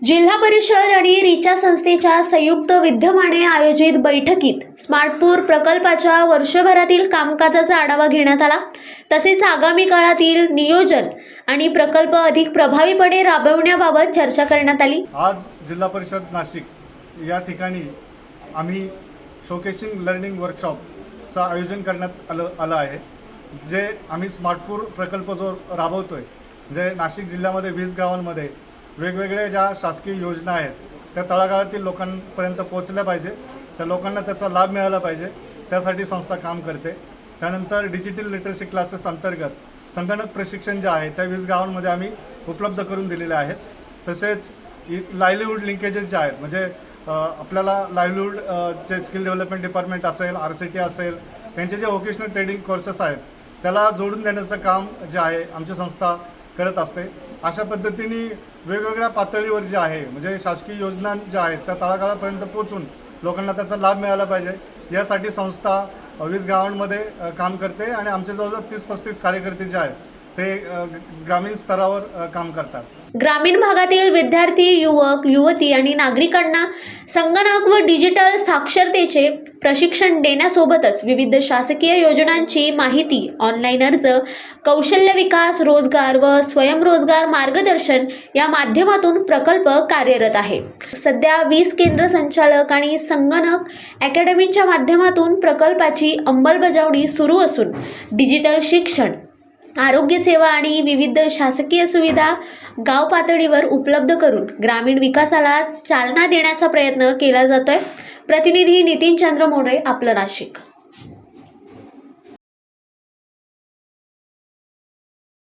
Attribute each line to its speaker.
Speaker 1: जिल्हा परिषद आणि रिचा संस्थेच्या संयुक्त विद्यमाने आयोजित बैठकीत स्मार्टपूर प्रकल्पाच्या वर्षभरातील कामकाजाचा आढावा घेण्यात आला। तसेच आगामी काळातील नियोजन आणि प्रकल्प अधिक प्रभावीपणे राबवण्याबाबत चर्चा करण्यात आली।
Speaker 2: आज जिल्हा परिषद नाशिक या ठिकाणी आम्ही शोकेसिंग लर्निंग वर्कशॉपचं आयोजन करण्यात आलं आहे। जे आम्ही स्मार्टपूर प्रकल्प जो राबवतोय, म्हणजे नाशिक जिल्ह्यामध्ये 20 गावांमध्ये वेगवेगळ्या ज्या शासकीय योजना आहेत त्या तळागाळातील लोकांपर्यंत पोहोचल्या पाहिजे, त्या लोकांना त्याचा लाभ मिळाला पाहिजे, त्यासाठी संस्था काम करते। त्यानंतर डिजिटल लिटरसी क्लासेस अंतर्गत संगणक प्रशिक्षण जे आहे त्या 20 गावांमध्ये आम्ही उपलब्ध करून दिलेले आहेत। तसेच लाईव्हलीहूड लिंकेजेस जे आहेत, म्हणजे आपल्याला लाईव्हलीहूड जे स्किल डेव्हलपमेंट डिपार्टमेंट असेल, RCT असेल, त्यांचे जे व्होकेशनल ट्रेनिंग कोर्सेस आहेत त्याला जोडून देण्याचं काम जे आहे आमची संस्था करत असते। अशा पद्धतीने वेगवेगळ्या पातळीवर जे आहे, म्हणजे शासकीय योजना ज्या आहेत त्या तळागाळापर्यंत पोहोचून लोकांना त्याचा लाभ मिळाला पाहिजे, यासाठी संस्था 20 गावांमध्ये काम करते आणि आमचे जवळजवळ 30-35 कार्यकर्ते जे आहेत ते ग्रामीण स्तरावर काम करतात।
Speaker 1: ग्रामीण भागातील विद्यार्थी, युवक, युवती आणि नागरिकांना संगणक व डिजिटल साक्षरतेचे प्रशिक्षण देण्यासोबतच विविध शासकीय योजनांची माहिती, ऑनलाईन अर्ज, कौशल्य विकास, रोजगार व स्वयंरोजगार मार्गदर्शन या माध्यमातून प्रकल्प कार्यरत आहे। सध्या 20 केंद्र संचालक आणि संगणक अकॅडमीच्या माध्यमातून प्रकल्पाची अंमलबजावणी सुरू असून डिजिटल शिक्षण, आरोग्य सेवा आणि विविध शासकीय सुविधा गाव पातळीवर उपलब्ध करून ग्रामीण विकासाला चालना देण्याचा प्रयत्न केला जातोय। प्रतिनिधी नितीन चंद्र मोरे, आपलं नाशिक।